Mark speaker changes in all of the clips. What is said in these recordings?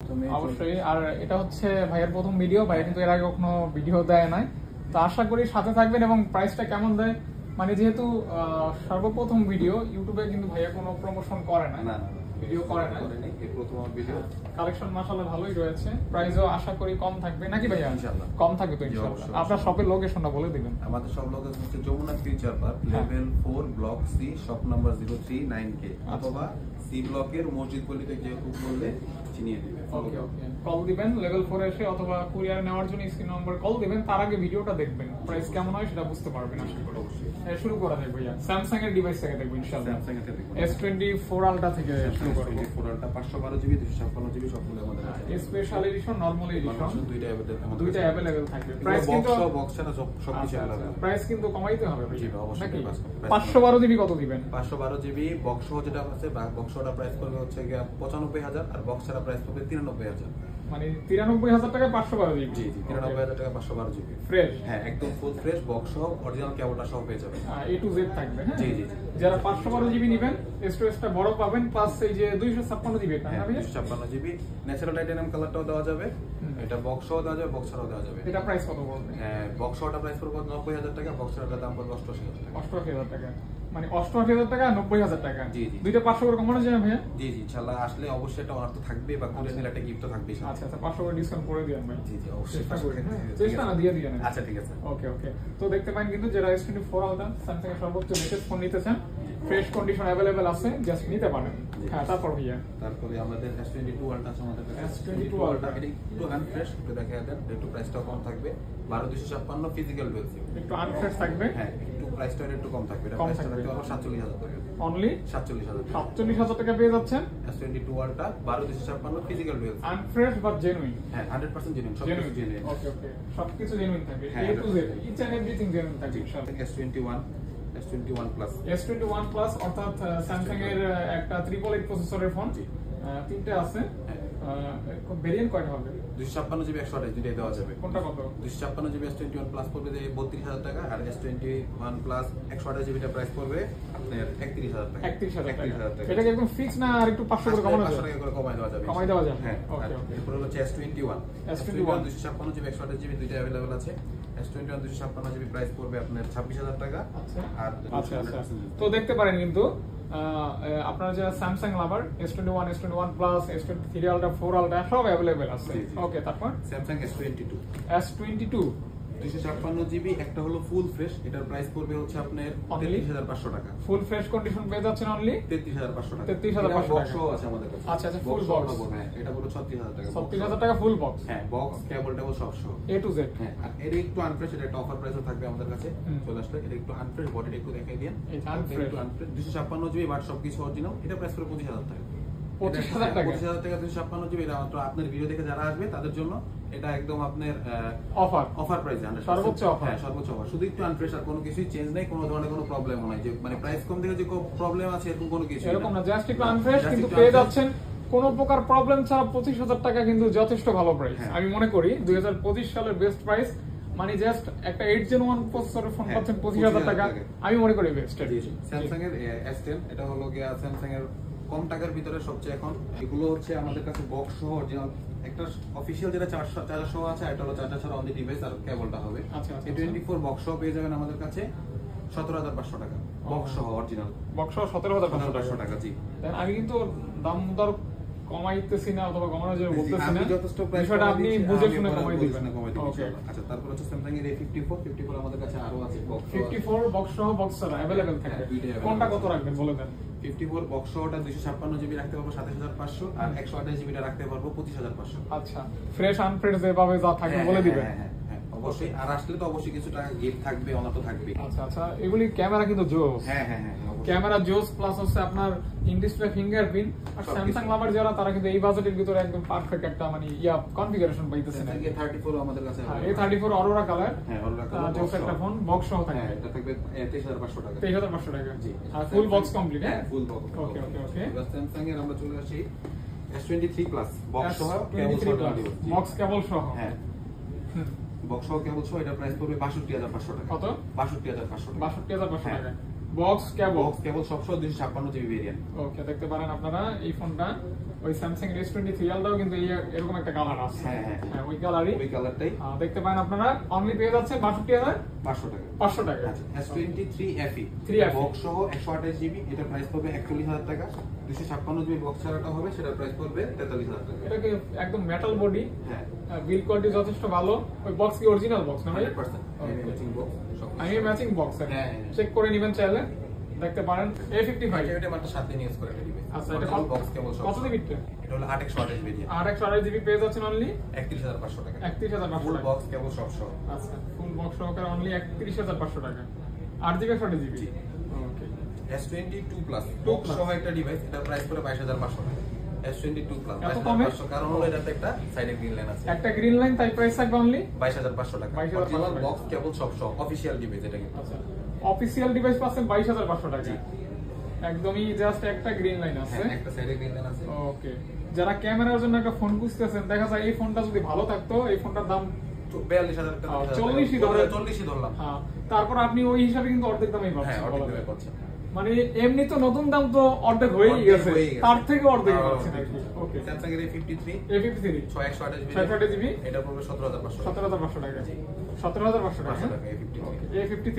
Speaker 1: অবশ্যই। আর এটা হচ্ছে ভাইয়ের প্রথম ভিডিও, ভাই কিন্তু এর আগে কখনো ভিডিও দেয় নাই, তো আশা করি সাথে থাকবেন। এবং প্রাইসটা কেমন দেয়, মানে যেহেতু সর্বপ্রথম ভিডিও ইউটিউবে, কিন্তু ভাইয়া কোনো প্রমোশন করে না, ভিডিও করে না, কালেকশন মাশাআল্লাহ ভালোই রয়েছে, প্রাইসও আশা করি কম থাকবে নাকি ভাইয়া? ইনশাআল্লাহ কম থাকবে তো ইনশাআল্লাহ। আপনার শপের লোকেশনটা বলে দিবেন।
Speaker 2: আমাদের সব লোকেশন হচ্ছে Jamuna future park, level 4 block C, shop number 039K, অথবা সি ব্লকের মসজিদ গলিতে যে খুব বললে চিনিয়ে দিবেন।
Speaker 1: ওকে ওকে, কল দিবেন লেভেল 4 এসে, অথবা কুরিয়ার নেওয়ার জন্য স্ক্রিন নম্বর কল দিবেন। তার আগে ভিডিওটা দেখবেন, প্রাইস কেমন হয় সেটা বুঝতে পারবেন আশা করি। শুরু করা যাক ভাইয়া, স্যামসাং এর ডিভাইস থেকে দেখবেন ইনশাআল্লাহ।
Speaker 2: স্যামসাং এর থেকে
Speaker 1: S24 আলট্রা থেকে শুরু করব।
Speaker 2: S24 আলট্রা 512GB 256GB সবগুলো আমাদের আছে।
Speaker 1: স্পেশাল এডিশন, নরমাল এডিশন দুইটা अवेलेबल থাকবে।
Speaker 2: প্রাইস কিন্তু বক্স ছাড়া সবকিছু আলাদা।
Speaker 1: প্রাইস কিন্তু কমাইতে হবে ভাই।
Speaker 2: জি অবশ্যই।
Speaker 1: 512GB কত দিবেন?
Speaker 2: 512GB বক্স সহ যেটা আছে, বক্সটা প্রাইস করবে হচ্ছে 95000, আর বক্স ছাড়া প্রাইস করবে 93000।
Speaker 1: মানে 93000 টাকায় 512GB।
Speaker 2: জি জি, 93000 টাকা 512GB
Speaker 1: ফ্রেশ।
Speaker 2: হ্যাঁ, একদম ফুল ফ্রেশ বক্স সহ, অরিজিনাল কেবলটা সহ পেয়ে যাবেন।
Speaker 1: A to Z থাকবে। হ্যাঁ
Speaker 2: জি জি।
Speaker 1: যারা 512GB নেবেন, স্টোরেজটা বড় পাবেন, প্লাস এই যে 256GB এটা না ভাই?
Speaker 2: 256GB ন্যাচারাল টাইটানিয়াম কালারটাও দেওয়া যাবে, এটা বক্স সহ দেওয়া যাবে, বক্স ছাড়াও দেওয়া যাবে।
Speaker 1: এটা প্রাইস কত পড়বে?
Speaker 2: হ্যাঁ, বক্স সহটা প্রাইস পড়বে 90000 টাকা, বক্স ছাড়াটা দাম পড়বে 88000 টাকা।
Speaker 1: 88000 টাকা, মানে 88000 টাকা 90000 টাকা।
Speaker 2: জি জি।
Speaker 1: দুইটা 500 করে কমানো যায় ভাইয়া?
Speaker 2: জি জি, ইনশাআল্লাহ আসলে অবশ্যই একটা অনার তো থাকবে, বা কোরিয়ার নিলে একটা গিফট তো থাকবেই।
Speaker 1: আচ্ছা আচ্ছা, 500 করে ডিসকাউন্ট করে দিবেন ভাই।
Speaker 2: জি জি অবশ্যই,
Speaker 1: চেষ্টা করি। চেষ্টা না দিয়ে দিবেন।
Speaker 2: আচ্ছা ঠিক আছে।
Speaker 1: ওকে ওকে, তো দেখতে পারেন কিন্তু যারা S24 আলট্রা স্যামসাং এর সর্বোচ্চ লেটেস্ট ফোন নিতে চান, ফ্রেশ কন্ডিশন अवेलेबल আছে, জাস্ট নিতে পারেন। হ্যাঁ তারপর ভাইয়া
Speaker 2: তারপরে আমাদের S22 আলট্রা আছে আমাদের কাছে।
Speaker 1: S22 আলট্রা
Speaker 2: এটা একটু আনফ্রেশ, একটু দেখায় দেন, একটু প্রাইসটা কম থাকবে। 12256 ফিজিক্যাল ডুয়াল সিম,
Speaker 1: একটু আনফ্রেশ থাকবে।
Speaker 2: হ্যাঁ একটু প্রাইসটা একটু কম থাকবে। এটা প্রাইসটা থাকবে 47000 টাকা
Speaker 1: অনলি।
Speaker 2: 47000 টাকা।
Speaker 1: 47000 টাকা পেয়ে যাচ্ছেন
Speaker 2: S22 ultra 12256 physical dual SIM,
Speaker 1: আনফ্রেশ but genuine.
Speaker 2: হ্যাঁ 100% জেনুইন, সবকিছু জেনুইন।
Speaker 1: ওকে ওকে, সবকিছু জেনুইন থাকবে, A to Z each and everything genuine থাকবে ইনশাআল্লাহ।
Speaker 2: S21 প্লাস,
Speaker 1: S21 প্লাস অর্থাৎ স্যামসাং এর একটা 888 প্রসেসরের ফোন, তিনটা আছে। ভেরিয়েন্ট কয়টা হবে?
Speaker 2: 256GB 128 দুইটাই দেওয়া যাবে।
Speaker 1: কোনটা কত?
Speaker 2: 256GB S21 প্লাস পড়বে 32000 টাকা, আর S21 প্লাস 128GB টা প্রাইস পড়বে আপনার 31000 টাকা।
Speaker 1: 31000 টাকা। এটা কি একদম ফিক্স না, আর একটু 500 করে কমানো যাবে?
Speaker 2: 500 টাকা করে কমাই দেওয়া যাবে।
Speaker 1: কমাই দেওয়া যাবে।
Speaker 2: হ্যাঁ
Speaker 1: ওকে ওকে।
Speaker 2: এরপর হচ্ছে S21 256GB 128GB দুইটা अवेलेबल আছে। S21 256GB প্রাইস পড়বে আপনার 26000 টাকা।
Speaker 1: আচ্ছা
Speaker 2: আর
Speaker 1: আচ্ছা আচ্ছা, তো দেখতে পারেন কিন্তু আপনারা যারা স্যামসাং লাভার, S21 S21 plus S23 ultra 4 ultra সব अवेलेबल আছে। ওকে, তারপর
Speaker 2: স্যামসাং S22 256GB একটা হলো ফুল ফ্রেশ, এটার প্রাইস পড়বে হচ্ছে আপনার 33500 টাকা।
Speaker 1: ফুল ফ্রেশ কন্ডিশন পেয়ে যাচ্ছেন অনলি
Speaker 2: 33500 টাকা।
Speaker 1: 33500
Speaker 2: বক্স আছে আমাদের কাছে।
Speaker 1: আচ্ছা আচ্ছা, ফুল বক্স।
Speaker 2: হ্যাঁ এটা পুরো 36000 টাকা।
Speaker 1: 36000 টাকা ফুল বক্স।
Speaker 2: হ্যাঁ বক্স, কেবল টেবল সব সহ,
Speaker 1: A to Z।
Speaker 2: হ্যাঁ আর এর একটু আনফ্রেশ, এটা একটা অফার প্রাইসও থাকবে আমাদের কাছে। চলে আসলে এটা একটু আনফ্রেশ, বডিটা একটু দেখাই দেন।
Speaker 1: এটা আনফ্রেশ
Speaker 2: 256GB বাট সবকিছু অরিজিনাল, এটা প্রাইস করে 25000 টাকা।
Speaker 1: 25000 টাকা
Speaker 2: 256GB। এটা মাত্র আপনার ভিডিও দেখে যারা আসবে তাদের জন্য এটা একদম আপনার অফার প্রাইস,
Speaker 1: সর্বোচ্চ অফার।
Speaker 2: হ্যাঁ সর্বোচ্চ অফার, শুধু একটু আনফ্রেশ, আর কোনো কিছুই চেঞ্জ নাই, কোনো ধরনের কোনো প্রবলেম নাই, যে মানে প্রাইস কম থেকে যে কোনো প্রবলেম আছে এরকম কোনো কিছু
Speaker 1: এরকম না, জাস্ট একটু আনফ্রেশ, কিন্তু পেয়ে যাচ্ছেন কোনো প্রকার প্রবলেম ছাড়া 25000 টাকা, কিন্তু যথেষ্ট ভালো প্রাইস। আমি মনে করি 2025 সালের বেস্ট প্রাইস, মানে জাস্ট একটা 8 Gen 1 প্রসেসরের ফোন পাচ্ছেন 25000 টাকা, আমি মনে করি বেস্ট।
Speaker 2: স্যামসাং এর S10 এটা হলো গিয়া স্যামসাং এর কম টাকার ভিতরে সবচেয়ে এখন। এগুলো হচ্ছে আমাদের কাছে বক্স সহ অরিজিনাল, একটা অফিশিয়াল যেটা চার্জার সহ আছে, এটা হলো চার্জার ছাড়া অনলি ডিভাইস আর কেবলটা হবে। A24 বক্স সহ পেয়ে যাবেন আমাদের কাছে 17500 টাকা, বক্স সহ অরিজিনাল,
Speaker 1: বক্স সহ 17500
Speaker 2: টাকা। জি
Speaker 1: আমি কিন্তু দাম দর কমাইতেছি না, অথবা কমানোর জন্য বলতেছি না,
Speaker 2: যথেষ্ট
Speaker 1: বিষয়টা আপনি বুঝে শুনে কমাই দিবেন।
Speaker 2: ওকে আচ্ছা, তারপর হচ্ছে স্যামসাং এর A54 আমাদের কাছে আরো আছে বক্স
Speaker 1: 54 বক্স সহ, বক্স ছাড়া अवेलेबल থাকে। কোনটা কত রাখবেন বলে দেন?
Speaker 2: 54 বক্স সহটা 256GB রাখতে পারবো 27500, আর 128GB টা রাখতে পারবো 25500।
Speaker 1: আচ্ছা, ফ্রেশ আনফ্রেশ যেভাবে যা থাকবে বলে দিবেন।
Speaker 2: হ্যাঁ অবশ্যই, আর আসলে তো অবশ্যই কিছু টাকা গিফট থাকবে, অনার তো থাকবে।
Speaker 1: আচ্ছা আচ্ছা, এগুলি ক্যামেরা কিন্তু জোস।
Speaker 2: হ্যাঁ
Speaker 1: ক্যামেরা জোস, প্লাস হচ্ছে আপনার ইন ডিসপ্লে ফিঙ্গারপ্রিন্ট। আর স্যামসাং লাভার যারা, তারা কিন্তু এই বাজেটের ভিতরে একদম পারফেক্ট একটা মানে কনফিগারেশন পাইতেছেন।
Speaker 2: A34 আমাদের কাছে আছে।
Speaker 1: A34 অরোরা কালার,
Speaker 2: হ্যাঁ অরোরা কালার
Speaker 1: জোস একটা ফোন, বক্স সহ থাকবে।
Speaker 2: হ্যাঁ এটা থাকবে 23500 টাকা।
Speaker 1: 23500 টাকা।
Speaker 2: জি,
Speaker 1: আর ফুল বক্স কমপ্লিট।
Speaker 2: হ্যাঁ ফুল বক্স।
Speaker 1: ওকে ওকে ওকে।
Speaker 2: এবার স্যামসাং এর আমরা চলে আসি S23 প্লাস, বক্স সহ
Speaker 1: কেবল সহ, বক্স কেবল সহ।
Speaker 2: হ্যাঁ বক্স সহ কেবল সহ, এটা প্রাইস পড়বে 62500 টাকা।
Speaker 1: কত?
Speaker 2: 62500 টাকা।
Speaker 1: 62500 টাকা বক্স কেবল
Speaker 2: সব সহ 256GB ভেরিয়েন্ট।
Speaker 1: ওকে, দেখতে পারেন আপনারা এই ফোনটা ওই স্যামসাং S23 আলট্রাও কিন্তু এরকম একটা কালার আছে।
Speaker 2: হ্যাঁ হ্যাঁ
Speaker 1: হ্যাঁ ওই কালারই,
Speaker 2: ওই কালারটাই
Speaker 1: দেখতে পারেন আপনারা। অনলি পেয়ে যাচ্ছে
Speaker 2: 500 টাকা।
Speaker 1: 500 টাকা।
Speaker 2: আচ্ছা S23 FE
Speaker 1: 3FE
Speaker 2: বক্স সহ 128 জিবি, এটা প্রাইস পড়বে 41000 টাকা। 256 জিবি বক্স ছাড়াটা হবে, সেটা প্রাইস পড়বে 43000 টাকা।
Speaker 1: এটা কি একদম মেটাল বডি,
Speaker 2: হ্যাঁ
Speaker 1: বিল্ড কোয়ালিটি যথেষ্ট ভালো। ওই বক্স কি অরিজিনাল বক্স না ভাই?
Speaker 2: 100% ম্যাচিং বক্স সব।
Speaker 1: আমি ম্যাচিং বক্স
Speaker 2: হ্যাঁ
Speaker 1: চেক করে নেবেন চাইলে, দেখতে পারেন। A55
Speaker 2: এটা মাত্র 7 দিন ইউজ করে দিবে।
Speaker 1: আচ্ছা এটা
Speaker 2: বক্স কেবল সব।
Speaker 1: কত জিবি?
Speaker 2: এটা হলো 828 ভেরিয়েন্ট।
Speaker 1: 828 জিবি পেয়ে যাচ্ছেন অনলি
Speaker 2: 31500 টাকা।
Speaker 1: 31500
Speaker 2: ফুল
Speaker 1: টাকা।
Speaker 2: বক্স কেবল সব সহ।
Speaker 1: আচ্ছা ফুল বক্স সহকারে অনলি 31500 টাকা। 8 জিবি 128 জিবি।
Speaker 2: জি।
Speaker 1: ওকে।
Speaker 2: S22 প্লাস বক্স সহ একটা ডিভাইস, এটা প্রাইস পড়ে 22500 টাকা। S22 প্লাস
Speaker 1: এত কমে?
Speaker 2: 22500, কারণ হলো এটাতে একটা সাইডে গ্রিন লাইন আছে।
Speaker 1: একটা গ্রিন লাইন, তাই প্রাইস থাকবে অনলি
Speaker 2: 22500 টাকা।
Speaker 1: 22,500
Speaker 2: অরিজিনাল
Speaker 1: টাকা।
Speaker 2: বক্স কেবল সব সহ, অফিশিয়াল ডিভাইস এটা কিন্তু।
Speaker 1: আচ্ছা অফিশিয়াল ডিভাইস পাচ্ছেন 22500 টাকা। একদমই জাস্ট একটা গ্রিন লাইন আছে।
Speaker 2: হ্যাঁ একটা সাইডে গ্রিন লাইন আছে।
Speaker 1: ওকে। যারা ক্যামেরার জন্য একটা ফোন খুঁজতেছেন, দেখা যায় এই ফোনটা যদি ভালো থাকতো, এই ফোনটার দাম
Speaker 2: 42000 টাকা।
Speaker 1: 40
Speaker 2: ধরলাম।
Speaker 1: হ্যাঁ, তারপর আপনি ওই হিসাবে কিন্তু অর্ধেক দামেই
Speaker 2: হ্যাঁ
Speaker 1: পাচ্ছেন।
Speaker 2: অর্ধেক দামে পাচ্ছেন।
Speaker 1: মানে এমনি তো নতুন দাম তো অর্ধেক হয়েই গেছে, তার থেকে অর্ধেক পাচ্ছেন আর কি। ওকে।
Speaker 2: স্যামসাং এর A53
Speaker 1: A53
Speaker 2: 128
Speaker 1: জিবি,
Speaker 2: এটা পড়বে 17500 টাকা।
Speaker 1: 17500 টাকা। 17500 টাকা।
Speaker 2: 500 টাকা A53।
Speaker 1: A53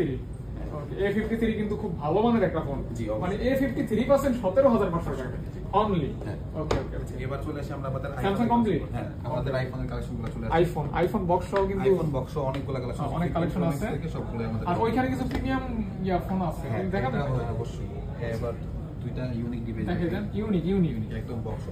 Speaker 1: ওকে। A53 কিন্তু খুব ভালো মানের একটা ফোন।
Speaker 2: জি, অবশ্যই।
Speaker 1: মানে A53 পাচ্ছেন 17500 টাকা অনলি।
Speaker 2: হ্যাঁ।
Speaker 1: ওকে ওকে।
Speaker 2: এবার চলে আসি আমরা আমাদের
Speaker 1: Samsung complete?
Speaker 2: হ্যাঁ আমাদের আইফোনের কালেকশনগুলো চলে আসে।
Speaker 1: আইফোন বক্স সহ কিন্তু
Speaker 2: আইফোন বক্স অনেকগুলো কালেকশন,
Speaker 1: অনেক কালেকশন আছে।
Speaker 2: সবগুলো আমাদের।
Speaker 1: আর ওইখানে কিছু প্রিমিয়াম ফোন আছে,
Speaker 2: হ্যাঁ
Speaker 1: দেখাবেন?
Speaker 2: এটা অবশ্যই। এবার দুইটা ইউনিক ডিভাইস
Speaker 1: দেখেন, ইউনিক
Speaker 2: একদম বক্স।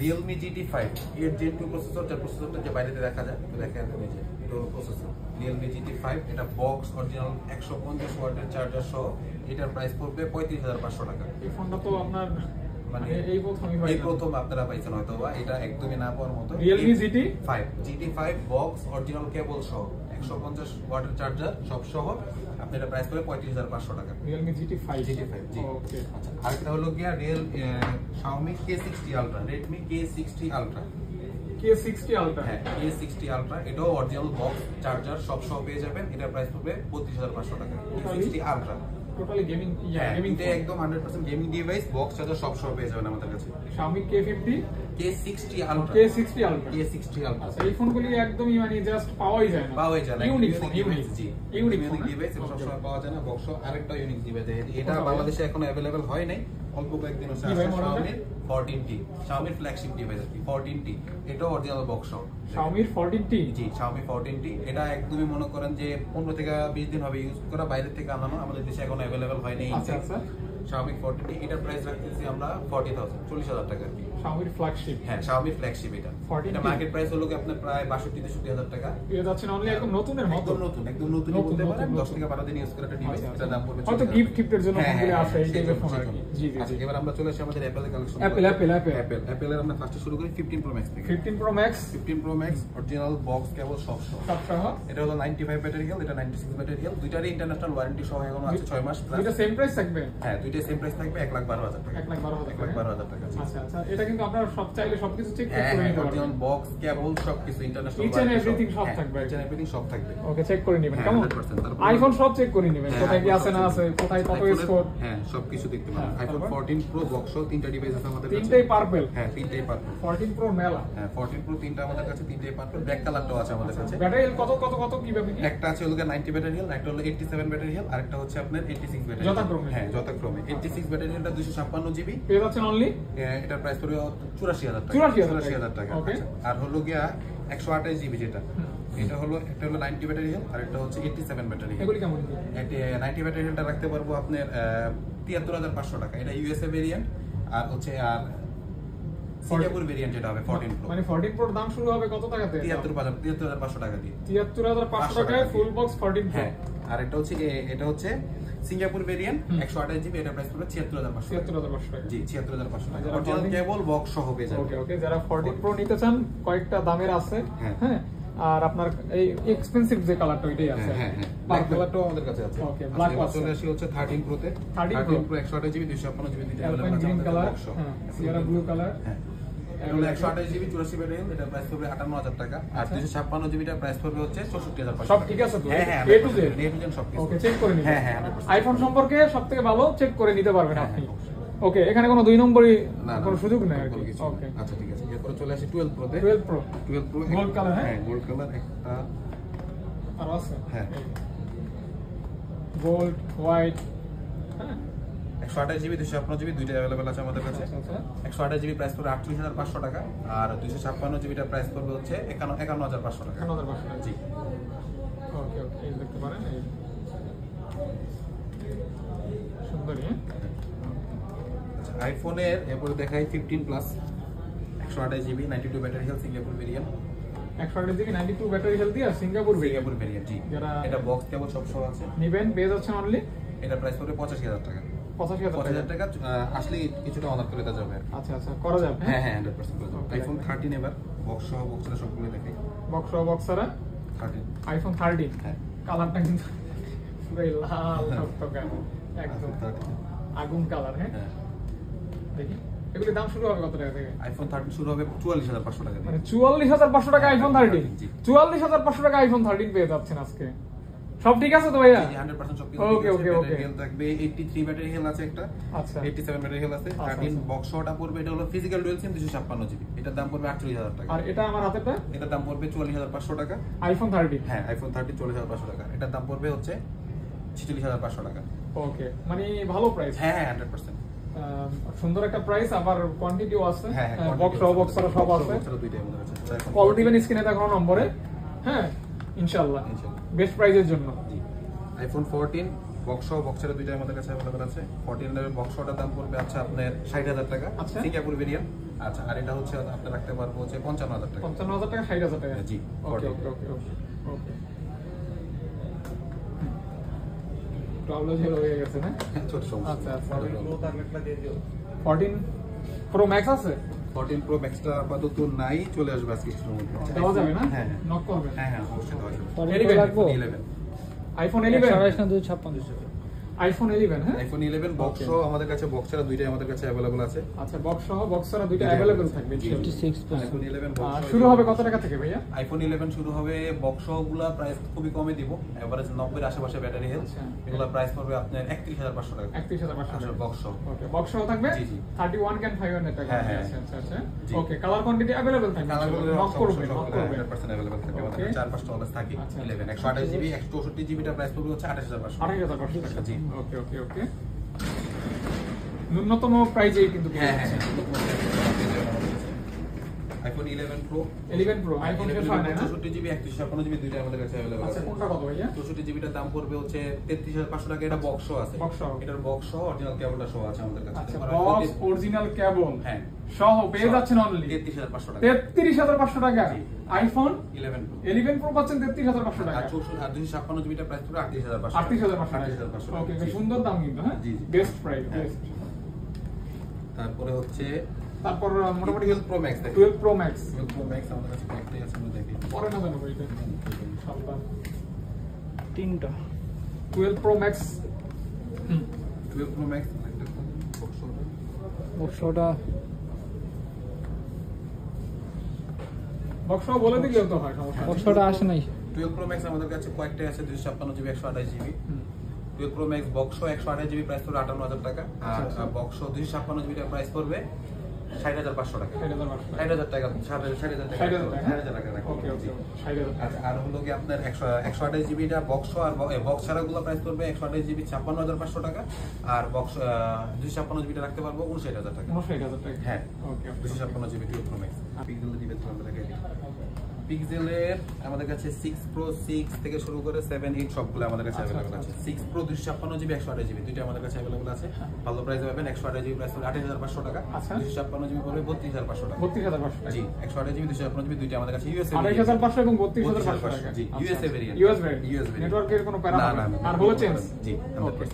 Speaker 2: Realme GT5 এর Gen 2 প্রসেসর, যার প্রসেসরটা যে বাইরেতে দেখা যায়, তো দেখেন এই যে এটা হলো প্রসেসর Realme GT5। এটা বক্স অরিজিনাল 150 ওয়াটের চার্জার সহ, এটার প্রাইস পড়বে 35500 টাকা।
Speaker 1: এই ফোনটা তো আপনার
Speaker 2: মানে
Speaker 1: এই প্রথমই
Speaker 2: এই প্রথম আপনারা পাইছেন হয়তো, বা এটা একদমই না পাওয়ার মতো।
Speaker 1: Realme GT5
Speaker 2: বক্স অরিজিনাল কেবল সহ 150 ওয়াটের চার্জার সব সহ, আপনি এটা প্রাইস পড়বে 35500 টাকা।
Speaker 1: Realme GT5
Speaker 2: জি।
Speaker 1: ওকে।
Speaker 2: আচ্ছা আরেকটা হলো গিয়া Xiaomi K60 Ultra, Redmi K60 Ultra।
Speaker 1: K60 Ultra
Speaker 2: হ্যাঁ K60 Ultra, এটাও অরিজিনাল বক্স চার্জার সব সহ পেয়ে যাবেন, এটা প্রাইস পড়বে 32500 টাকা। K60 Ultra
Speaker 1: টোটালি গেমিং
Speaker 2: এটা একদম 100% গেমিং ডিভাইস, বক্স চার্জার সব সহ পেয়ে যাবেন আমাদের কাছে।
Speaker 1: Xiaomi K50
Speaker 2: K60 Ultra।
Speaker 1: K60 Ultra
Speaker 2: আচ্ছা
Speaker 1: এই ফোনগুলি একদমই মানে জাস্ট পাওয়াই যায় না।
Speaker 2: পাওয়াই যায় না।
Speaker 1: ইউনিক ফোন, ইউনিক
Speaker 2: জি
Speaker 1: ইউনিক
Speaker 2: ডিভাইস, এটা সবসময় পাওয়া যায় না। বক্স আরেকটা ইউনিক ডিভাইস, এটা বাংলাদেশে এখনো अवेलेबल হয় নাই, অল্প কয়েকদিন হচ্ছে। Xiaomi 14T, Xiaomi flagship device আর কি 14T, এটাও অরিজিনাল বক্স সহ।
Speaker 1: Xiaomi 14T
Speaker 2: জি Xiaomi 14T, এটা একদমই মনে করেন যে 15 থেকে 20 দিন হবে ইউজ করা, বাইরে থেকে আনানো, আমাদের দেশে এখনো अवेलेबल হয় নাই।
Speaker 1: আচ্ছা আচ্ছা।
Speaker 2: Xiaomi 14T এটার প্রাইস রাখতেছি আমরা 40000 টাকা আর কি।
Speaker 1: Xiaomi flagship.
Speaker 2: হ্যাঁ Xiaomi ফ্ল্যাগশিপ এটা
Speaker 1: 14T
Speaker 2: এটা মার্কেট প্রাইস হলো কি আপনার প্রায় 62-63 টাকা।
Speaker 1: পেয়ে যাচ্ছেন অনলি একদম নতুনের মতো।
Speaker 2: একদম নতুনই বলতে পারেন, 10 থেকে 12 দিন ইউজ করা একটা ডিভাইস, এটা দাম পড়বে
Speaker 1: হয়তো গিফটের জন্য ফোনগুলো আসে এই টাইপের ফোন আর কি। জি জি।
Speaker 2: আচ্ছা এবার আমরা চলে আসি আমাদের অ্যাপেল কালেকশন। অ্যাপেল এর আমরা ফার্স্টে শুরু করি 15 Pro Max থেকে।
Speaker 1: 15 Pro Max
Speaker 2: অরিজিনাল বক্স কেবল সব সহ। এটা হলো 95 ব্যাটারি হেলথ, এটা 96 ব্যাটারি হেলথ, দুইটারই ইন্টারন্যাশনাল ওয়ারেন্টি সহ এখনো আছে 6 মাস প্লাস।
Speaker 1: দুইটা সেম প্রাইস থাকবে?
Speaker 2: হ্যাঁ দুইটাই সেম প্রাইস থাকবে 1,12,000 টাকা।
Speaker 1: 1,12,000
Speaker 2: টাকা।
Speaker 1: আচ্ছা আচ্ছা। এটা কিন্তু আপনারা সব চাইলে সবকিছু চেক করে নিতে পারবেন।
Speaker 2: অরিজিনাল বক্স কেবল সবকিছু ইন্টারন্যাশনাল
Speaker 1: ইচ এন্ড এভরিথিং সব থাকবে।
Speaker 2: ইচ এন্ড এভরিথিং সব থাকবে।
Speaker 1: ওকে চেক করে নেবেন কেমন?
Speaker 2: 100%।
Speaker 1: আইফোন সব চেক করে নেবেন, কোথায় কি আছে না আছে, কোথায় কত স্কোর।
Speaker 2: হ্যাঁ সবকিছু দেখতে পাবেন। আইফোন 14 Pro বক্স সহ তিনটা ডিভাইস আছে আমাদের কাছে।
Speaker 1: তিনটাই পার্পল?
Speaker 2: হ্যাঁ তিনটাই পার্পল।
Speaker 1: 14 Pro মেলা।
Speaker 2: হ্যাঁ 14 Pro তিনটা আমাদের কাছে, তিনটাই পার্পল, ব্ল্যাক কালারটাও আছে আমাদের কাছে।
Speaker 1: ব্যাটারি কত কত কত কিভাবে কি?
Speaker 2: একটা আছে হলো 90 ব্যাটারি হেলথ, একটা হলো 87 ব্যাটারি হেলথ, আরেকটা হচ্ছে আপনার 86 ব্যাটারি।
Speaker 1: যথাক্রমে?
Speaker 2: হ্যাঁ যথাক্রমে। 86 ব্যাটারি হেলথটা 256 জিবি
Speaker 1: পেয়ে যাচ্ছেন অনলি
Speaker 2: এটার প্রাইস পড়বে 84000 টাকা।
Speaker 1: 84000
Speaker 2: টাকা।
Speaker 1: ওকে।
Speaker 2: আচ্ছা, আর হলো গিয়া 128 জিবি যেটা, এটা হলো একটা হলো 90 ব্যাটারি হেলথ, আর একটা হচ্ছে 87 ব্যাটারি হেলথ।
Speaker 1: এগুলি কেমন?
Speaker 2: 90 ব্যাটারি হেলথটা রাখতে পারবো আপনার 73500 টাকা। এটা ইউএসএ ভেরিয়েন্ট, আর হচ্ছে আর সিঙ্গাপুর ভেরিয়েন্ট যেটা হবে 14 Pro।
Speaker 1: মানে 14 Pro দাম শুরু হবে কত টাকা থেকে?
Speaker 2: 73500 টাকা দিয়ে।
Speaker 1: 73500 টাকায় ফুল বক্স 14 Pro।
Speaker 2: হ্যাঁ আর এটা হচ্ছে সিঙ্গাপুর ভেরিয়েন্ট 128 জিবি, এটা প্রাইস পড়বে 74500 টাকা।
Speaker 1: 77500 টাকা।
Speaker 2: জি 74500 টাকা। অরিজিনাল কেবল বক্স সহ পেয়ে যাবেন।
Speaker 1: ওকে ওকে। যারা 14 Pro নিতে চান, কয়েকটা দামের আছে। হ্যাঁ আর আপনার এই এক্সপেন্সিভ যে কালারটা ওইটাই আছে।
Speaker 2: হ্যাঁ হ্যাঁ ব্ল্যাক কালারটাও আমাদের কাছে আছে।
Speaker 1: ওকে ব্ল্যাক
Speaker 2: কালার চলে আসি হচ্ছে 13 Pro তে। 13 Pro 128 জিবি 256 জিবি দুইটা अवेलेबल আছে
Speaker 1: গ্রিন
Speaker 2: আমাদের
Speaker 1: কালার,
Speaker 2: বক্স সহ।
Speaker 1: হ্যাঁ সিয়ারা ব্লু কালার।
Speaker 2: হ্যাঁ এগুলো 128 জিবি 84 ব্যাটারি, এটা প্রাইস পড়বে 58000 টাকা। আর 256 জিবিটা প্রাইস পড়বে হচ্ছে 64500।
Speaker 1: সব ঠিক আছে তো?
Speaker 2: হ্যাঁ হ্যাঁ
Speaker 1: A to Z
Speaker 2: সব কিছু।
Speaker 1: ওকে চেক করে নিন।
Speaker 2: হ্যাঁ হ্যাঁ 100%।
Speaker 1: আইফোন সম্পর্কে সবথেকে ভালো চেক করে নিতে পারবেন আপনি। ওকে, এখানে কোনো 2 নম্বরই
Speaker 2: না
Speaker 1: কোনো সুযোগ নেই আর
Speaker 2: কোনো
Speaker 1: কি।
Speaker 2: কিছু না।
Speaker 1: ওকে,
Speaker 2: আচ্ছা ঠিক আছে, এরপর চলে আসি 12 প্রো তে।
Speaker 1: 12 প্রো
Speaker 2: 12 প্রো
Speaker 1: গোল্ড কালার,
Speaker 2: হ্যাঁ গোল্ড কালার একটা
Speaker 1: আর আছে
Speaker 2: হ্যাঁ
Speaker 1: গোল্ড হোয়াইট। হ্যাঁ
Speaker 2: 128 জিবি 256 জিবি দুইটা अवेलेबल আছে আমাদের কাছে।
Speaker 1: আচ্ছা আচ্ছা
Speaker 2: 128 জিবি প্রাইস পড়বে 38,500 টাকা আর 256 জিবিটা প্রাইস পড়বে হচ্ছে 51,500 টাকা।
Speaker 1: 51,500 টাকা।
Speaker 2: জি
Speaker 1: ওকে ওকে, এই দেখতে পারেন, এই সুন্দরী।
Speaker 2: আচ্ছা আইফোনের এরপরে দেখাই 15 plus 128 GB 92 battery health Singapore variant.
Speaker 1: 128 GB 92 battery health দিয়ে সিঙ্গাপুর ভেরিয়েন্ট।
Speaker 2: সিঙ্গাপুর ভেরিয়েন্ট জি।
Speaker 1: যারা-
Speaker 2: এটা বক্স কেবল সব সহ আছে।
Speaker 1: নিবেন পেয়ে যাচ্ছেন অনলি
Speaker 2: এটা প্রাইস পড়বে 85,000 টাকা।
Speaker 1: 85,000
Speaker 2: টাকা আসলে কিছুটা অনার করে দেওয়া যাবে।
Speaker 1: আচ্ছা আচ্ছা, করা যাবে।
Speaker 2: হ্যাঁ হ্যাঁ 100% করে দেবো।
Speaker 1: Okay.
Speaker 2: আইফোন 13 এবার বক্স সহ বক্সটা সবগুলো দেখাই।
Speaker 1: বক্স বক্সারা
Speaker 2: 13
Speaker 1: আইফোন 13
Speaker 2: হ্যাঁ
Speaker 1: কালারটা কিন্তু পুরো লাল টকটকে একদম
Speaker 2: iPhone 13
Speaker 1: আগুন কালার। হ্যাঁ
Speaker 2: হ্যাঁ
Speaker 1: দেখি এগুলোর দাম শুরু হবে কত টাকা থেকে?
Speaker 2: আইফোন 13 শুরু হবে 44,500 টাকা দিয়ে।
Speaker 1: মানে 44,500 টাকা আইফোন 13।
Speaker 2: জি।
Speaker 1: 44,500 টাকা আইফোন 13 পেয়ে যাচ্ছেন আজকে। সব ঠিক আছে তো ভাইয়া?
Speaker 2: জি 100% সব কিছু
Speaker 1: Okay,
Speaker 2: ঠিক আছে।
Speaker 1: okay, okay.
Speaker 2: ব্যাটারি হেলথ থাকবে 83 ব্যাটারি হেলথ আছে একটা।
Speaker 1: আচ্ছা
Speaker 2: 87 ব্যাটারি হেলথ আছে।
Speaker 1: আচ্ছা,
Speaker 2: 13
Speaker 1: আচ্ছা।
Speaker 2: বক্স সহটা পড়বে, এটা হলো ফিজিক্যাল ডুয়াল সিম 256 জিবি। এটার দাম পড়বে 48,000 টাকা।
Speaker 1: আর এটা আমার হাতেরটা
Speaker 2: এটার দাম পড়বে 44,500 টাকা।
Speaker 1: আইফোন 13।
Speaker 2: হ্যাঁ আইফোন 13 44,500 টাকা। এটার দাম পড়বে হচ্ছে 46,500 টাকা।
Speaker 1: ওকে, মানে ভালো প্রাইস।
Speaker 2: হ্যাঁ হ্যাঁ 100%।
Speaker 1: সুন্দর একটা প্রাইস, আবার কোয়ান্টিটিও আছে।
Speaker 2: হ্যাঁ হ্যাঁ
Speaker 1: বক্স বক্সারা সব আছে।
Speaker 2: দুইটাই আমাদের আছে।
Speaker 1: কল দিবেন স্ক্রিনে দেখানো নম্বরে। হ্যাঁ ইনশাআল্লাহ
Speaker 2: ইনশাআল্লাহ।
Speaker 1: বেস্ট প্রাইসের জন্য।
Speaker 2: জি আইফোন 14 বক্স সহ বক্সের দুইটাই আমাদের কাছে अवेलेबल আছে। 14 এর বক্স সহটার দাম পড়বে আচ্ছা আপনার 60,000 টাকা।
Speaker 1: আচ্ছা।
Speaker 2: Singapore variant. আচ্ছা আর এটা হচ্ছে আপনি রাখতে পারবো হচ্ছে 55,000 টাকা।
Speaker 1: 55,000 টাকা 60,000 টাকা।
Speaker 2: জি,
Speaker 1: ওকে
Speaker 2: 14
Speaker 1: ওকে ওকে ওকে। প্রবলেম হয়ে গেছে না?
Speaker 2: ছোট সমস্যা।
Speaker 1: আচ্ছা আচ্ছা।
Speaker 2: লো টার্গেটটা দিয়ে দিও।
Speaker 1: 14 প্রো ম্যাক্স আছে?
Speaker 2: 14 প্রো ম্যাক্সটা আপাতত নাই, চলে আসবে আজকে কিছুর মধ্যে।
Speaker 1: দেওয়া যাবে না?
Speaker 2: হ্যাঁ
Speaker 1: নক করবে।
Speaker 2: হ্যাঁ হ্যাঁ অবশ্যই দেওয়া যাবে।
Speaker 1: 11
Speaker 2: রাখবো 11
Speaker 1: আইফোন 11
Speaker 3: 256
Speaker 1: আইফোন 11 হ্যাঁ।
Speaker 2: আইফোন 11 বক্স সহ আমাদের কাছে বক্সেরা দুইটাই আমাদের কাছে अवेलेबल আছে।
Speaker 1: আচ্ছা বক্স সহ বক্সারা দুইটা अवेलेबल থাকবে।
Speaker 2: জি, জি।
Speaker 3: 56
Speaker 2: আইফোন 11 বক্স সহ
Speaker 1: শুরু হবে কত টাকা থেকে ভাইয়া?
Speaker 2: আইফোন 11 শুরু হবে বক্স সহগুলা প্রাইস খুবই কমে দিব, এভারেজ 90 এর আশেপাশে ব্যাটারি হেলথ।
Speaker 1: আচ্ছা।
Speaker 2: এগুলা প্রাইস পড়বে আপনার 31,500 টাকা।
Speaker 1: 31,500 টাকা
Speaker 2: বক্স সহ।
Speaker 1: ওকে, বক্স সহ থাকবে
Speaker 2: জি, জি।
Speaker 1: 31 ক্যান 500 টাকা।
Speaker 2: হ্যাঁ, হ্যাঁ।
Speaker 1: আচ্ছা আচ্ছা আচ্ছা।
Speaker 2: জি।
Speaker 1: ওকে, কালার কোয়ান্টিটি अवेलेबल থাকবে। নক করবে নক করবে।
Speaker 2: 100% अवेलेबल থাকে আমাদের
Speaker 1: Okay.
Speaker 2: 4-5 ডলার থাকে।
Speaker 1: আচ্ছা।
Speaker 2: 11 128 জিবি 164 জিবিটা প্রাইস পড়বে হচ্ছে 28,500 টাকা।
Speaker 1: 28,500 টাকা।
Speaker 2: জি।
Speaker 1: ওকে ওকে ওকে। ন্যূনতম প্রাইজেই কিন্তু পেয়ে
Speaker 2: হ্যাঁ হ্যাঁ
Speaker 1: যাচ্ছেন।
Speaker 2: আইফোন 11 প্রো
Speaker 1: 11 প্রো আইফোন শেষ হয় না না?
Speaker 2: 64 জিবি 156 জিবি দুইটা আমাদের কাছে अवेलेबल
Speaker 1: আচ্ছা
Speaker 2: আছে।
Speaker 1: কোনটা কত ভাইয়া?
Speaker 2: 64 জিবিটার দাম পড়বে হচ্ছে 33,500 টাকা। এটা বক্স সহ আছে।
Speaker 1: বক্স সহ।
Speaker 2: এটার বক্স সহ অরিজিনাল কেবলটা সহ আছে আমাদের কাছে।
Speaker 1: আচ্ছা
Speaker 2: এবার
Speaker 1: বক্স অরিজিনাল কেবল
Speaker 2: হ্যাঁ
Speaker 1: সহ পেয়ে যাচ্ছেন অনলি
Speaker 2: 33,500 টাকা।
Speaker 1: 33,500 টাকা।
Speaker 2: জি।
Speaker 1: আইফোন
Speaker 2: 11 প্রো
Speaker 1: 11 প্রো পাচ্ছেন 33,500 টাকা।
Speaker 2: আর 256 জিবিটা প্রাইস পড়বে 38,500
Speaker 1: 38,500 টাকা।
Speaker 2: 38,500 টাকা।
Speaker 1: ওকে,
Speaker 2: জি।
Speaker 1: সুন্দর দাম কিন্তু হ্যাঁ।
Speaker 2: জি, জি।
Speaker 1: বেস্ট প্রাইস
Speaker 2: হ্যাঁ।
Speaker 1: বেস্ট।
Speaker 2: তারপরে হচ্ছে
Speaker 1: তারপর মোটামুটি
Speaker 2: 12 প্রো ম্যাক্স দেখেন।
Speaker 1: 12 প্রো ম্যাক্স
Speaker 2: 12 প্রো ম্যাক্স আমাদের কাছে কয়েকটাই আছে, আমরা দেখি।
Speaker 1: পরে না জানো এটা সাবধান।
Speaker 3: তিনটা
Speaker 1: 12 প্রো ম্যাক্স
Speaker 2: 12 প্রো ম্যাক্স একটা বক্স সহ।
Speaker 3: বক্সটা
Speaker 1: বক্স বলে দিলেও তো হয়, সমস্যা নেই।
Speaker 3: বক্সটা আসে নাই
Speaker 2: 12 প্রো ম্যাক্স আমাদের কাছে কয়েকটাই আছে 256 জিবি 128 জিবি।
Speaker 1: হুম।
Speaker 2: 12 pro max box 128 GB price পড়বে 58,000 টাকা। আর
Speaker 1: আচ্ছা।
Speaker 2: বক্স 256 জিবিটা প্রাইস পড়বে 60,500 টাকা।
Speaker 1: 60,500 টাকা।
Speaker 2: 60,000 টাকা 60,000 টাকা
Speaker 1: 60,000 টাকা।
Speaker 2: 60,000 টাকা রাখবেন।
Speaker 1: ওকে ওকে
Speaker 2: জি।
Speaker 1: 60,000
Speaker 2: আচ্ছা,
Speaker 1: টাকা।
Speaker 2: আর হলো কি আপনার 128 জিবিটা বক্স আর বক্স ছাড়াগুলো প্রাইস পড়বে 128 জিবি 56,500 টাকা। আর বক্স 256 জিবিটা রাখতে পারবো 59,000 টাকা।
Speaker 1: 59,000 টাকা।
Speaker 2: হ্যাঁ
Speaker 1: ওকে ওকে।
Speaker 2: 256 জিবি 12 প্রো ম্যাক্স। পিক্সেলের ডিভাইস আমরা দেখাই দিই। পিক্সেলের আমাদের কাছে 6 প্রো 6 থেকে শুরু করে 7 8 সবগুলো আমাদের কাছে
Speaker 1: আচ্ছা,
Speaker 2: अवेलेबल আছে।
Speaker 1: আচ্ছা।
Speaker 2: 6 প্রো 256 জিবি 128 জিবি দুইটা আমাদের কাছে अवेलेबल আছে। ভালো প্রাইসে পাবেন। 128 জিবি প্রাইস পড়বে 28,500 টাকা।
Speaker 1: আচ্ছা।
Speaker 2: 256 জিবি পড়বে 32,500 টাকা।
Speaker 1: 32,500 টাকা।
Speaker 2: জি 128 জিবি 256 জিবি দুইটা আমাদের কাছে ইউএসএ
Speaker 1: 28,500 এবং 32,500 টাকা।
Speaker 2: জি ইউএসএ ভেরিয়েন্ট।
Speaker 1: US variant. নেটওয়ার্কের কোনো প্যারা
Speaker 2: না
Speaker 1: হবে
Speaker 2: না
Speaker 1: আর হলো চেঞ্জ।
Speaker 2: জি
Speaker 1: ওকে।
Speaker 2: 100%।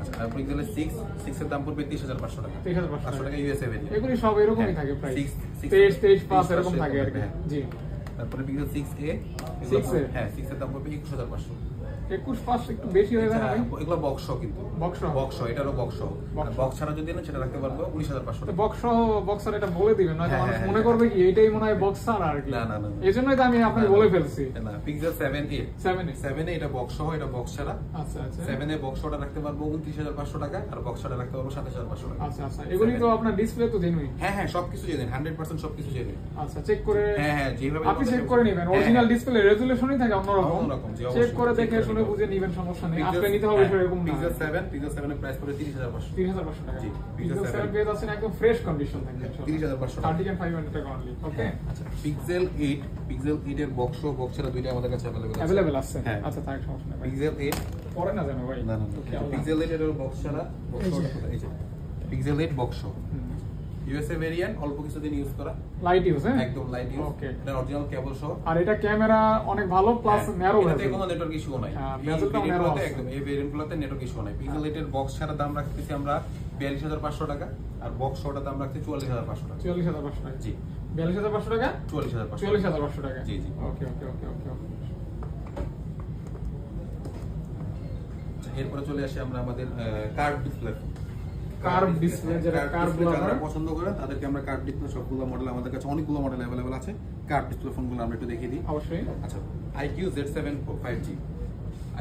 Speaker 2: আচ্ছা আর পিক্সেলের 6 এর দাম পড়বে 30,500 টাকা।
Speaker 1: 30,500
Speaker 2: টাকা ইউএসএ ভেরিয়েন্ট।
Speaker 1: এগুলি সব এরকমই
Speaker 2: হ্যাঁ,
Speaker 1: থাকে প্রাইস।
Speaker 2: 6
Speaker 1: 23 প্লাস এরকম থাকে আর কি।
Speaker 2: হ্যাঁ।
Speaker 1: জি।
Speaker 2: তারপরে পিক্সেল 6a
Speaker 1: 6A
Speaker 2: হ্যাঁ 6 এর দাম পড়বে 21,500।
Speaker 1: 21 একটু বেশি হয়ে যায় না ভাই?
Speaker 2: এগুলো বক্স কিন্তু বক্স এটারও বক্স বক্স ছাড়া যদি না সেটা রাখতে পারবো 19,500 টাকা।
Speaker 1: বক্সার এটা বলে দিবেন না, মানুষ মনে করবে কি এইটাই মনে হয় বক্সার আর কি।
Speaker 2: না না না,
Speaker 1: এজন্যই তো আমি আপনাকে বলে ফেলছি।
Speaker 2: না পিক্সেল 7a এটা বক্স সহ, এটা বক্স ছাড়া।
Speaker 1: আচ্ছা আচ্ছা
Speaker 2: 7a বক্সটা রাখতে পারবো 29,500 টাকা, আর বক্সটা রাখতে পারবো 27,500 টাকা।
Speaker 1: আচ্ছা আচ্ছা, এগুলি তো আপনার ডিসপ্লে তো জেনুইন?
Speaker 2: হ্যাঁ সবকিছু জেনুইন, 100% সবকিছু জেনুইন।
Speaker 1: আচ্ছা চেক করে,
Speaker 2: হ্যাঁ যেভাবে
Speaker 1: আপনি চেক করে নেবেন। অরিজিনাল ডিসপ্লে রেজোলিউশনই থাকে অন্যরকম, চেক করে দেখে শুনে বুঝে নেবেন, সমস্যা নেই। আপনি নিতে হবে সেরকম না।
Speaker 2: পিক্সেল 7 এর প্রাইস পড়ে 30,500
Speaker 1: টাকা।
Speaker 2: জি,
Speaker 1: পিক্সেল 7 পেয়ে যাচ্ছেন একদম ফ্রেশ কন্ডিশন থাকবে
Speaker 2: 30,500 টাকা।
Speaker 1: 30,500 টাকা অনলি। ওকে
Speaker 2: আচ্ছা পিক্সেল 8 এর বক্স ছাড়া দুইটা আমাদের কাছে
Speaker 1: अवेलेबल আছে।
Speaker 2: হ্যাঁ।
Speaker 1: আচ্ছা তার সমস্যা নেই।
Speaker 2: পিক্সেল 8
Speaker 1: পরে না জানো ভাই?
Speaker 2: না পিক্সেল 8 এর বক্স ছাড়া এই যে পিক্সেল 8 বক্স ইউএসএ ভেরিয়েন্ট, অল্প কিছুদিন ইউজ করা,
Speaker 1: লাইট ইউজ, হ্যাঁ
Speaker 2: একদম লাইট ইউজ।
Speaker 1: ওকে,
Speaker 2: এটা অরিজিনাল কেবল সহ,
Speaker 1: আর এটা ক্যামেরা অনেক ভালো, প্লাস ন্যারো
Speaker 2: এটাতে কোনো নেটওয়ার্ক ইস্যু নাই।
Speaker 1: ভেজেলটা ন্যারো আছে
Speaker 2: একদম, এই ভেরিয়েন্টগুলোতে নেটওয়ার্ক ইস্যু নাই। পিক্সেল 8 এর বক্স ছাড়া দাম রাখতেছি আমরা 42,500 টাকা, আর বক্স সহটা দাম রাখছি 44,500 টাকা।
Speaker 1: 44,500 টাকা।
Speaker 2: জি
Speaker 1: 42,500 টাকা,
Speaker 2: 44,500
Speaker 1: টাকা।
Speaker 2: জি জি।
Speaker 1: ওকে ওকে ওকে ওকে ওকে।
Speaker 2: এরপরে চলে আসি আমরা আমাদের কার্ভ ডিসপ্লে।
Speaker 1: কার্ভ ডিসপ্লে, যেটা কার্ভ
Speaker 2: যারা পছন্দ করে তাদেরকে আমরা কার্ভ ডিসপ্লে সবগুলো মডেল, আমাদের কাছে অনেকগুলো মডেল अवेलेबल আছে। কার্ভ ডিসপ্লে ফোনগুলো আমরা একটু দেখিয়ে দিই।
Speaker 1: অবশ্যই।
Speaker 2: আচ্ছা IQ Z7 Pro 5G,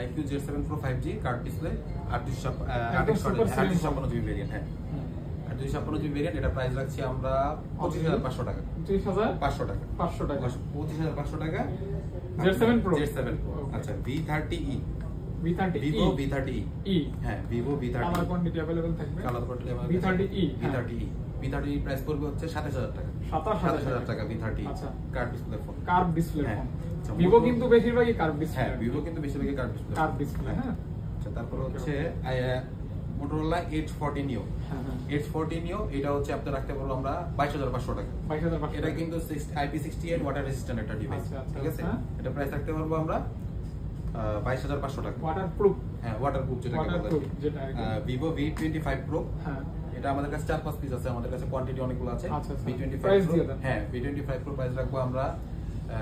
Speaker 2: IQ Z7 Pro 5G curve display, 856 GB variant. হ্যাঁ 856 জিবি ভেরিয়েন্ট, এটা প্রাইস রাখছি আমরা 25,500 টাকা।
Speaker 1: 25,500
Speaker 2: টাকা।
Speaker 1: 500 টাকা।
Speaker 2: 25,500 টাকা
Speaker 1: Z7 Pro।
Speaker 2: আচ্ছা V30e,
Speaker 1: V30e,
Speaker 2: Vivo V30e, হ্যাঁ Vivo V30e,
Speaker 1: colour quantity available থাকবে।
Speaker 2: Colour quantity
Speaker 1: V30e,
Speaker 2: V30e price পড়বে হচ্ছে 27,000 টাকা।
Speaker 1: 27,000
Speaker 2: টাকা V30e।
Speaker 1: আচ্ছা,
Speaker 2: curve display phone,
Speaker 1: curve display
Speaker 2: হ্যাঁ।
Speaker 1: ফোন।
Speaker 2: আচ্ছা,
Speaker 1: ভিভো কিন্তু বেশিরভাগই কার্ভ ডিসপ্লে।
Speaker 2: হ্যাঁ Vivo কিন্তু বেশিরভাগই কার্ভ ডিসপ্লে।
Speaker 1: হ্যাঁ।
Speaker 2: আচ্ছা তারপর হচ্ছে Motorola Edge 40 Neo। Edge 40 Neo এটা হচ্ছে আপনি রাখতে পারবো আমরা 22,500 টাকা।
Speaker 1: 22,500।
Speaker 2: এটা কিন্তু IP68 ওয়াটার রেজিস্ট্যান্ট একটা ডিভাইস, ঠিক আছে? এটা প্রাইস রাখতে পারবো আমরা 22,500 টাকা।
Speaker 1: ওয়াটারপ্রুফ,
Speaker 2: হ্যাঁ ওয়াটারপ্রুফ যেটা বলে। Vivo V25 Pro,
Speaker 1: হ্যাঁ
Speaker 2: এটা আমাদের কাছে 4-5 পিস আছে, আমাদের কাছে কোয়ান্টিটি অনেকগুলো আছে।
Speaker 1: আচ্ছা
Speaker 2: V25
Speaker 1: প্রাইস
Speaker 2: Pro,
Speaker 1: দিয়ে দেন।
Speaker 2: হ্যাঁ V25 Pro প্রাইস রাখবো আমরা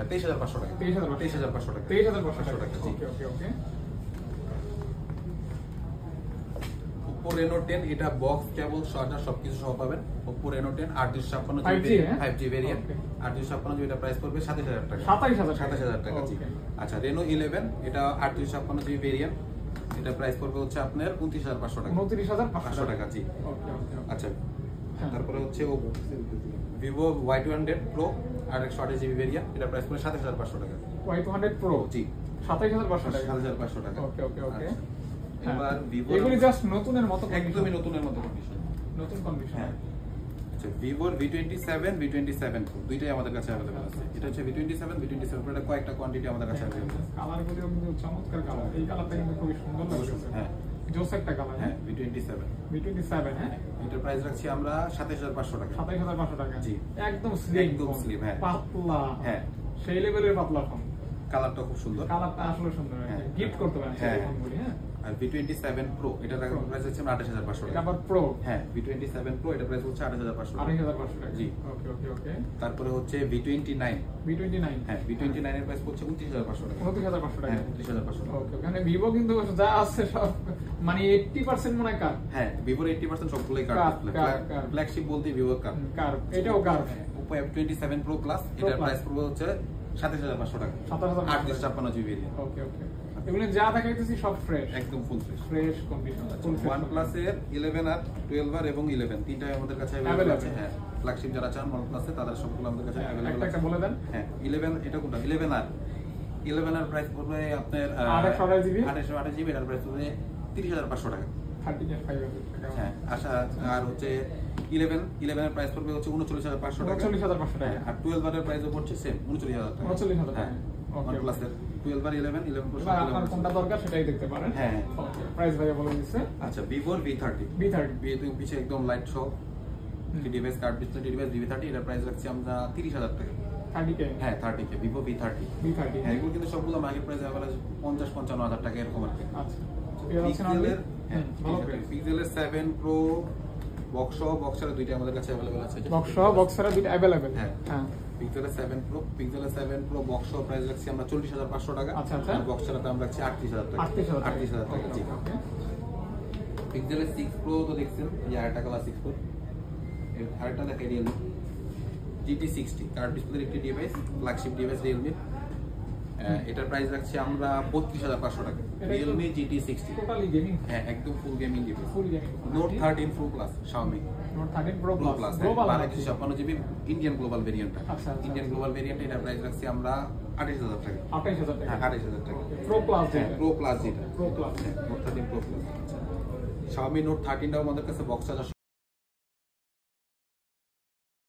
Speaker 2: 23,500 টাকা। 23,500 টাকা।
Speaker 1: 23,500 টাকা।
Speaker 2: জি।
Speaker 1: ওকে ওকে ওকে।
Speaker 2: Oppo Reno 10, এটা বক্স কেবল চার্জার সবকিছু সহ পাবেন। Oppo Reno 10 856
Speaker 1: 5G,
Speaker 2: জিবি,
Speaker 1: হ্যাঁ?
Speaker 2: 5G ভেরিয়েন্ট, 856 জিবি, এটা প্রাইস পড়বে 27,000 টাকা।
Speaker 1: 27,000
Speaker 2: টাকা। জি।
Speaker 1: ওকে।
Speaker 2: আচ্ছা Reno 11, এটা 856 জিবি ভেরিয়েন্ট, এটা প্রাইস পড়বে হচ্ছে আপনার 29,500 টাকা।
Speaker 1: 29,500
Speaker 2: টাকা। জি।
Speaker 1: ওকে ওকে।
Speaker 2: আচ্ছা
Speaker 1: হ্যাঁ।
Speaker 2: তারপরে হচ্ছে Vivo Y200 Pro 828 GB variant, এটা প্রাইস পড়বে 27,500 টাকা।
Speaker 1: Y200 Pro,
Speaker 2: জি
Speaker 1: 27,500 টাকা।
Speaker 2: 27,500 টাকা।
Speaker 1: ওকে ওকে ওকে।
Speaker 2: এবার Vivo
Speaker 1: এগুলি জাস্ট নতুনের মতো,
Speaker 2: একদমই নতুনের মতো কন্ডিশন,
Speaker 1: নতুন কন্ডিশন।
Speaker 2: হ্যাঁ। আচ্ছা Vivo V27 Pro দুইটাই আমাদের কাছে अवेलेबल আছে। এটা হচ্ছে V27 Pro, এটা কয়েকটা কোয়ান্টিটি আমাদের কাছে अवेलेबल আছে।
Speaker 1: কালারগুলিও কিন্তু চমৎকার কালার, এই কালারটা কিন্তু খুবই সুন্দর লাগছে।
Speaker 2: হ্যাঁ
Speaker 1: জোস একটা কালার।
Speaker 2: হ্যাঁ V27,
Speaker 1: হ্যাঁ।
Speaker 2: এটার প্রাইস রাখছি আমরা 27,500 টাকা।
Speaker 1: 27,500 টাকা।
Speaker 2: জি।
Speaker 1: একদম স্লিম,
Speaker 2: একদম slim, হ্যাঁ।
Speaker 1: পাতলা,
Speaker 2: হ্যাঁ
Speaker 1: সেই লেভেলের পাতলা ফোন।
Speaker 2: কালারটা খুব সুন্দর,
Speaker 1: কালারটা আসলে সুন্দর,
Speaker 2: হ্যাঁ।
Speaker 1: গিফট করতে পারেন
Speaker 2: হ্যাঁ।
Speaker 1: সেই ফোনগুলি। হ্যাঁ।
Speaker 2: আর V27 Pro এটার প্রাইস হচ্ছে 28,500
Speaker 1: এটা
Speaker 2: টাকা।
Speaker 1: আবার প্রো,
Speaker 2: হ্যাঁ V27 Pro এটা প্রাইস হচ্ছে 28,500 টাকা।
Speaker 1: 28,500 টাকা।
Speaker 2: জি।
Speaker 1: ওকে ওকে ওকে।
Speaker 2: তারপরে হচ্ছে V29,
Speaker 1: V29,
Speaker 2: হ্যাঁ V29 এর প্রাইস হচ্ছে 29,500 টাকা।
Speaker 1: 29,500 টাকা।
Speaker 2: হ্যাঁ 29,500 টাকা।
Speaker 1: ওকে, ওখানে ভিভো কিন্তু যা আছে সব মানে 80% মনে হয় কার।
Speaker 2: হ্যাঁ Vivo 80% সবগুলোই কার্ভ ডিসপ্লে।
Speaker 1: কার্ভ।
Speaker 2: ফ্ল্যাগশিপ বলতে Vivo কার্ভ।
Speaker 1: কার, এটাও কার।
Speaker 2: Oppo F27 Pro Plus এটার প্রাইস পড়বে হচ্ছে 27,500 টাকা।
Speaker 1: 27,500
Speaker 2: 856 জিবি ভেরিয়েন্ট।
Speaker 1: ওকে ওকে। এগুলো যা দেখাইতেছি সব ফ্রেশ,
Speaker 2: একদম full fresh.
Speaker 1: Fresh condition.
Speaker 2: OnePlus এর 11R, 12R এবং 11 তিনটাই আমাদের কাছে अवेलेबल আছে। হ্যাঁ ফ্ল্যাগশিপ যারা চান OnePlus এর, তাদের সবগুলো আমাদের কাছে अवेलेबल
Speaker 1: একটা
Speaker 2: আছে।
Speaker 1: একটা বলে দেন।
Speaker 2: হ্যাঁ 11 এটা কোনটা? 11R প্রাইস পড়বে আপনার
Speaker 1: 828 জিবি,
Speaker 2: 828 জিবি, এর প্রাইস পড়বে 30,500 টাকা।
Speaker 1: 30,500 টাকা।
Speaker 2: হ্যাঁ আশা। আর হচ্ছে 11 এর প্রাইস পড়বে হচ্ছে 39,500 টাকা।
Speaker 1: 39,500 টাকা।
Speaker 2: আর 12R এর প্রাইসও পড়ছে সেম 39,000 টাকা।
Speaker 1: 39,000 টাকা।
Speaker 2: হ্যাঁ OnePlus এর 12R 11 Pro
Speaker 1: এবার আপনার কোনটা দরকার সেটাই দেখতে পারেন।
Speaker 2: হ্যাঁ।
Speaker 1: ওকে, প্রাইস ভাইয়া বলে দিচ্ছে।
Speaker 2: আচ্ছা Vivo V30,
Speaker 1: V30
Speaker 2: পিছে একদম লাইট সহ device, card display device V30, এটার প্রাইস রাখছি আমরা 30,000 টাকা।
Speaker 1: 30K।
Speaker 2: হ্যাঁ 30K Vivo V30। হ্যাঁ এগুলো কিন্তু সবগুলো মার্কেট প্রাইস এভারেজ 50-55,000 টাকা এরকম আর কি।
Speaker 1: আচ্ছা।
Speaker 2: পিক্সেলের
Speaker 1: ভালো প্রাইস।
Speaker 2: পিক্সেলের 7 Pro বক্স সহ, বক্স ছাড়া দুইটা আমাদের কাছে अवेलेबल আছে।
Speaker 1: বক্স সহ, বক্স ছাড়া দুটো अवेलेबल।
Speaker 2: হ্যাঁ।
Speaker 1: হ্যাঁ।
Speaker 2: পিক্সেলের 7 প্রো, পিক্সেলের 7 প্রো বক্স সহ প্রাইস রাখছি আমরা 40,500 টাকা।
Speaker 1: আচ্ছা, আচ্ছা।
Speaker 2: আর বক্স ছাড়া দাম রাখছি 38,000 টাকা। 38,000 টাকা, জি। পিক্সেলের 6 প্রো তো দেখছেন, এই আরেকটা কালার 6 প্রো। আরেকটা দেখে রিয়েলমি GT60 কার্ড ডিসপ্লের একটি ডিভাইস, ফ্ল্যাগশিপ ডিভাইস রিয়েলমি। এটার প্রাইস রাখছি আমরা 32,500 টাকা। রিয়েলমি GT60
Speaker 1: টোটালি গেমিং,
Speaker 2: হ্যাঁ, একদম full gaming device.
Speaker 1: Full gaming.
Speaker 2: Note 13 Pro Plus Xiaomi
Speaker 1: Note 13 Pro
Speaker 2: Pro
Speaker 1: Plus
Speaker 2: Plus,
Speaker 1: global
Speaker 2: 1256 GB Indian global ভেরিয়েন্টটা।
Speaker 1: আচ্ছা, আচ্ছা।
Speaker 2: ইন্ডিয়ান গ্লোবাল ভেরিয়েন্ট, এটার প্রাইস রাখছি আমরা 28,000 টাকা।
Speaker 1: 28,000 টাকা।
Speaker 2: হ্যাঁ, 28,000 টাকা।
Speaker 1: প্রো প্লাস
Speaker 2: হ্যাঁ, প্রো প্লাস যেটা,
Speaker 1: Pro Plus.
Speaker 2: Note 13 Pro Plus. Xiaomi Note 13টাও আমাদের কাছে বক্স চার্জার